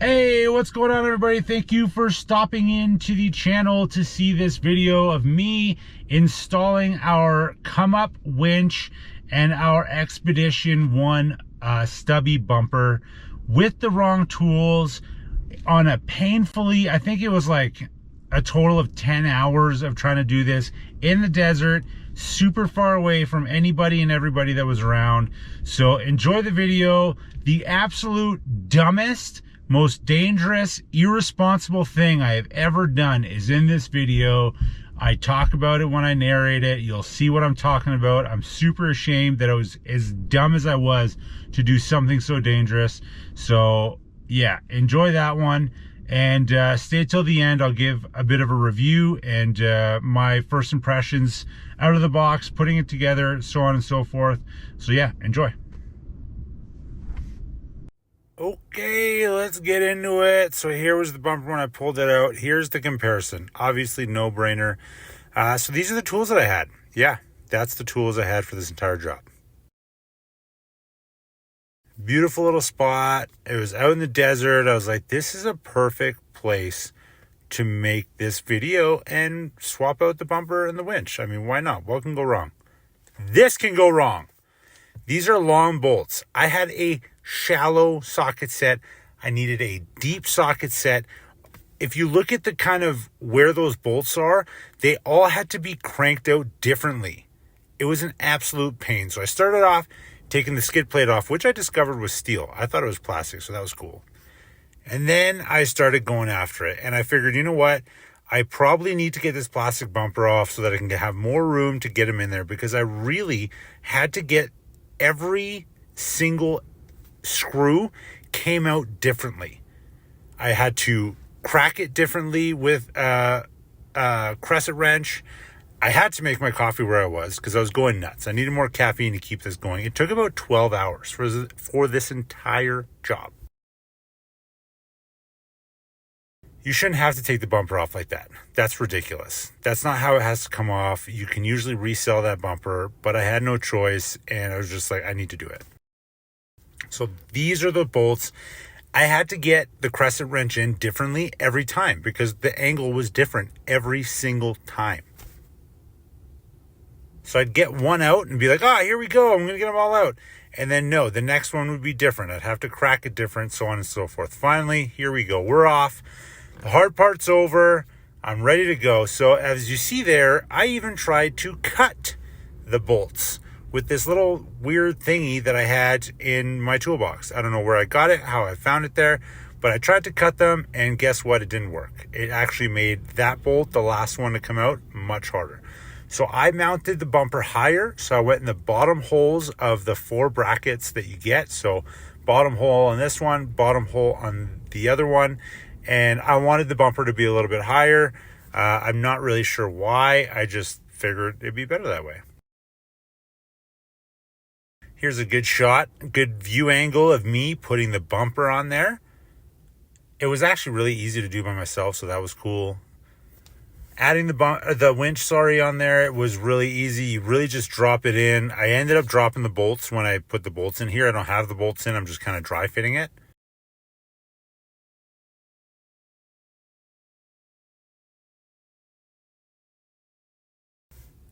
Hey, what's going on, everybody? Thank you for stopping into the channel to see this video of me installing our come up winch and our Expedition 1 stubby bumper with the wrong tools on a painfully, I think it was like a total of 10 hours of trying to do this in the desert, super far away from anybody and everybody that was around. So enjoy the video. The absolute dumbest, most dangerous, irresponsible thing I have ever done is in this video. I talk about it when I narrate it. You'll see what I'm talking about. I'm super ashamed that I was as dumb as I was to do something so dangerous. So yeah, enjoy that one and stay till the end. I'll give a bit of a review and my first impressions out of the box, putting it together, so on and so forth. So yeah, enjoy. Okay, let's get into it. So here was the bumper when I pulled it out. Here's the comparison. Obviously, no brainer. So these are the tools that I had. Yeah, that's the tools I had for this entire job. Beautiful little spot. It was out in the desert. I was like, this is a perfect place to make this video and swap out the bumper and the winch. I mean, why not? What can go wrong? This can go wrong. These are long bolts. I had a shallow socket set. I needed a deep socket set. If you look at the kind of where those bolts are, they all had to be cranked out differently. It was an absolute pain. So I started off taking the skid plate off, which I discovered was steel. I thought it was plastic, so that was cool. And then I started going after it. And I figured, you know what? I probably need to get this plastic bumper off so that I can have more room to get them in there, because I really had to get every single screw came out differently. I had to crack it differently with a crescent wrench. I had to make my coffee where I was because I was going nuts. I needed more caffeine to keep this going. It took about 12 hours for this entire job. You shouldn't have to take the bumper off like that. That's ridiculous. That's not how it has to come off. You can usually resell that bumper, but I had no choice, and I was just like, I need to do it. So these are the bolts. I had to get the crescent wrench in differently every time because the angle was different every single time. So I'd get one out and be like, here we go. I'm going to get them all out. And then no, the next one would be different. I'd have to crack it different, so on and so forth. Finally, here we go. We're off. The hard part's over. I'm ready to go. So as you see there, I even tried to cut the bolts with this little weird thingy that I had in my toolbox. I don't know where I got it, how I found it there, but I tried to cut them, and guess what? It didn't work. It actually made that bolt, the last one to come out, much harder. So I mounted the bumper higher. So I went in the bottom holes of the 4 brackets that you get. So bottom hole on this one, bottom hole on the other one. And I wanted the bumper to be a little bit higher. I'm not really sure why. I just figured it'd be better that way. Here's a good shot, good view angle of me putting the bumper on there. It was actually really easy to do by myself, so that was cool. Adding the winch, on there, it was really easy. You really just drop it in. I ended up dropping the bolts when I put the bolts in here. I don't have the bolts in. I'm just kind of dry fitting it.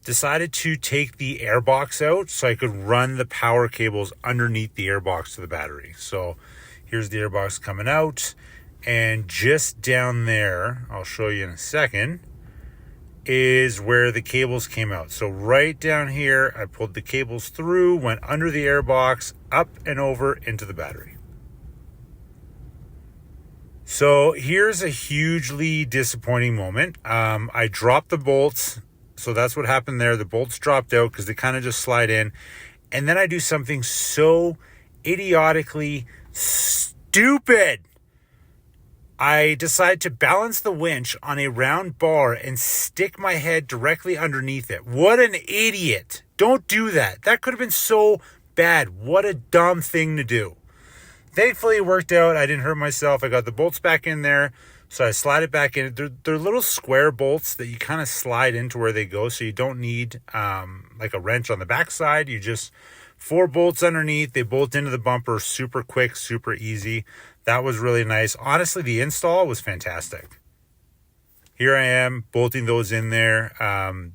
Decided to take the airbox out so I could run the power cables underneath the airbox to the battery. So here's the airbox coming out, and just down there, I'll show you in a second, is where the cables came out. So right down here, I pulled the cables through, went under the airbox, up and over into the battery. So here's a hugely disappointing moment. I dropped the bolts. So that's what happened there. The bolts dropped out because they kind of just slide in. And then I do something so idiotically stupid. I decide to balance the winch on a round bar and stick my head directly underneath it. What an idiot. Don't do that. That could have been so bad. What a dumb thing to do. Thankfully, it worked out. I didn't hurt myself. I got the bolts back in there. So I slide it back in. They're little square bolts that you kind of slide into where they go. So you don't need like a wrench on the backside. You just 4 bolts underneath. They bolt into the bumper super quick, super easy. That was really nice. Honestly, the install was fantastic. Here I am bolting those in there.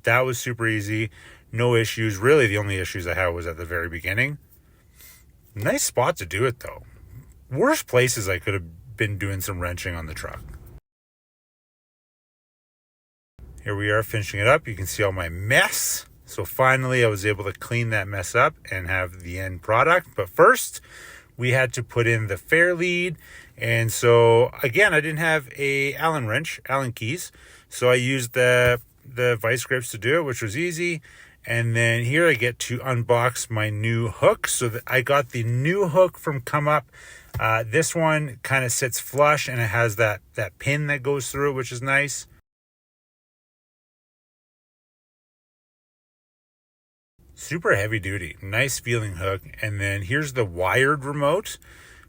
That was super easy. No issues. Really, the only issues I had was at the very beginning. Nice spot to do it, though. Worst places I could have been doing some wrenching on the truck. Here we are finishing it up. You can see all my mess. So finally, I was able to clean that mess up and have the end product. But first, we had to put in the fair lead. And so, again, I didn't have a Allen wrench, Allen keys. So I used the vice grips to do it, which was easy. And then here I get to unbox my new hook. So that I got the new hook from Come Up. This one kind of sits flush and it has that pin that goes through it, which is nice. Super heavy duty, nice feeling hook. And then here's the wired remote.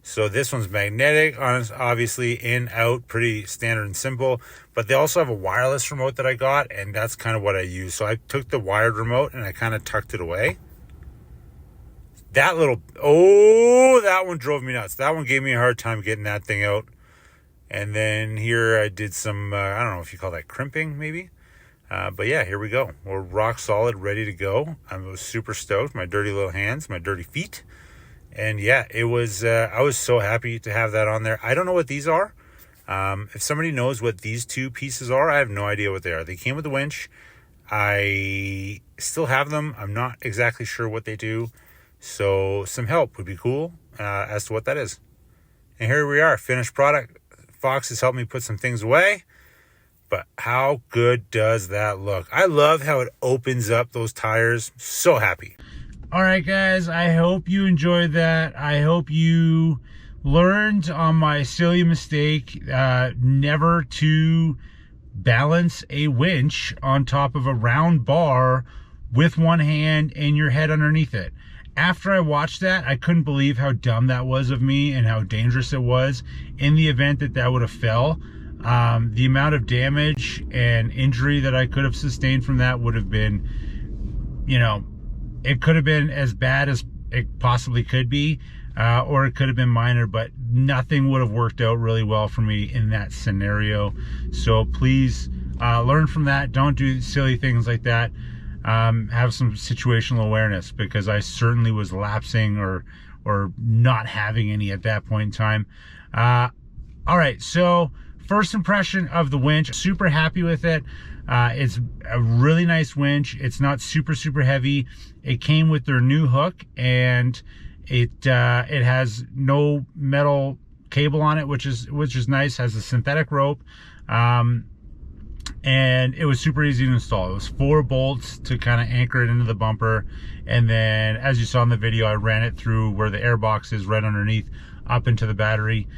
So this one's magnetic, obviously in, out, pretty standard and simple. But they also have a wireless remote that I got, and that's kind of what I use. So I took the wired remote and I kind of tucked it away. That one drove me nuts. That one gave me a hard time getting that thing out. And then here I did some, I don't know if you call that crimping, maybe. But yeah, here we go. We're rock solid, ready to go. I was super stoked. My dirty little hands, my dirty feet. And yeah, it was, I was so happy to have that on there. I don't know what these are. If somebody knows what these two pieces are, I have no idea what they are. They came with the winch. I still have them. I'm not exactly sure what they do. So some help would be cool as to what that is. And here we are, finished product. Fox has helped me put some things away. But how good does that look? I love how it opens up those tires. So happy. All right, guys, I hope you enjoyed that. I hope you learned on my silly mistake never to balance a winch on top of a round bar with one hand and your head underneath it. After I watched that, I couldn't believe how dumb that was of me and how dangerous it was. In the event that would have fell, the amount of damage and injury that I could have sustained from that would have been, you know, it could have been as bad as it possibly could be, or it could have been minor, but nothing would have worked out really well for me in that scenario. So please learn from that. Don't do silly things like that. Have some situational awareness, because I certainly was lapsing or not having any at that point in time. All right, so first impression of the winch, super happy with it. It's a really nice winch. It's not super heavy. It came with their new hook, and it has no metal cable on it, which is nice. Has a synthetic rope, and it was super easy to install. It was 4 bolts to kind of anchor it into the bumper, and then as you saw in the video, I ran it through where the air box is right underneath up into the battery.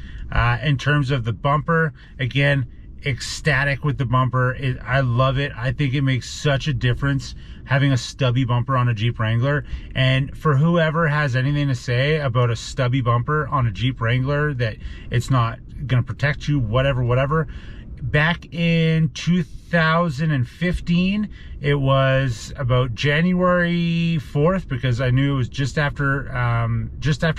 In terms of the bumper, again, ecstatic with the bumper. I love it. I think it makes such a difference having a stubby bumper on a Jeep Wrangler. And for whoever has anything to say about a stubby bumper on a Jeep Wrangler, that it's not going to protect you, whatever, back in 2015, it was about January 4th, because I knew it was just after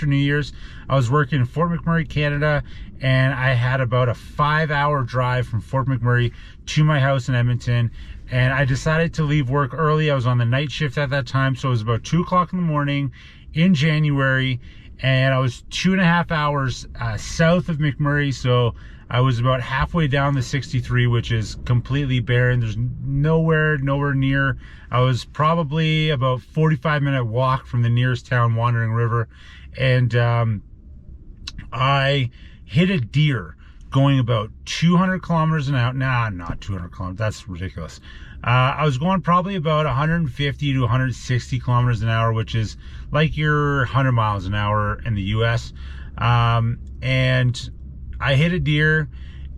New Year's. I was working in Fort McMurray, Canada, and I had about a 5-hour drive from Fort McMurray to my house in Edmonton. And I decided to leave work early. I was on the night shift at that time, so it was about 2 o'clock in the morning in January, and I was 2.5 hours south of McMurray. So I was about halfway down the 63, which is completely barren. There's nowhere near. I was probably about 45-minute walk from the nearest town, Wandering River. And I hit a deer going about 200 kilometers an hour. Nah, not 200 kilometers. That's ridiculous. I was going probably about 150 to 160 kilometers an hour, which is like your 100 miles an hour in the US. And I hit a deer.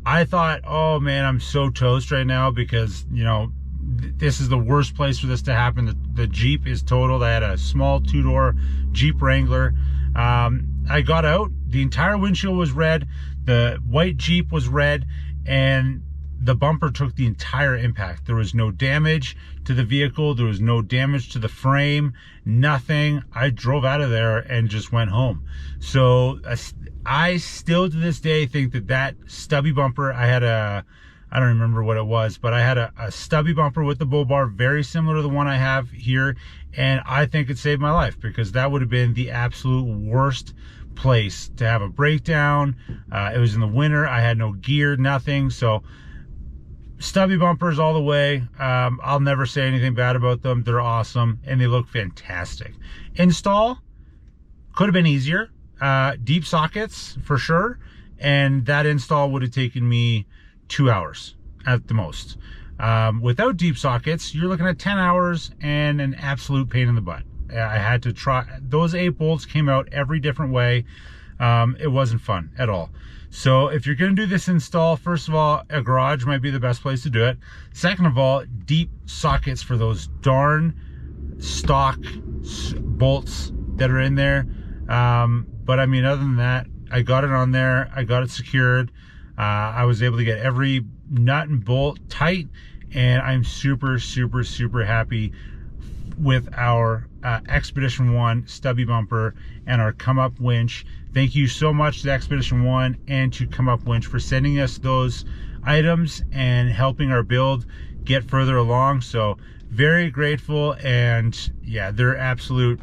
I thought, oh man, I'm so toast right now, because, you know, this is the worst place for this to happen. The Jeep is totaled. I had a small 2-door Jeep Wrangler. I got out. The entire windshield was red. The white Jeep was red. And the bumper took the entire impact. There was no damage to the vehicle. There was no damage to the frame, nothing. I drove out of there and just went home. So I still to this day think that stubby bumper, I don't remember what it was, but I had a stubby bumper with the bull bar, very similar to the one I have here. And I think it saved my life, because that would have been the absolute worst place to have a breakdown. It was in the winter. I had no gear, nothing. So stubby bumpers all the way. I'll never say anything bad about them. They're awesome and they look fantastic. Install could have been easier. Deep sockets for sure. And that install would have taken me 2 hours at the most. Without deep sockets, you're looking at 10 hours and an absolute pain in the butt. I had to try. Those 8 bolts came out every different way. It wasn't fun at all. So if you're going to do this install, first of all, a garage might be the best place to do it. Second of all, deep sockets for those darn stock bolts that are in there. But I mean, other than that, I got it on there. I got it secured. I was able to get every nut and bolt tight, and I'm super, super, super happy with our Expedition 1 stubby bumper and our Come Up winch. Thank you so much to Expedition 1 and to Come Up Winch for sending us those items and helping our build get further along. So very grateful, and yeah, they're absolute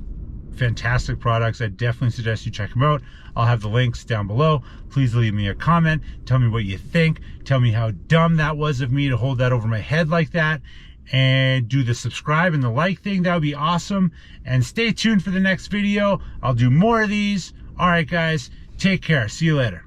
fantastic products. I definitely suggest you check them out. I'll have the links down below. Please leave me a comment. Tell me what you think. Tell me how dumb that was of me to hold that over my head like that. And do the subscribe and the like thing. That would be awesome. And stay tuned for the next video. I'll do more of these. All right, guys. Take care. See you later.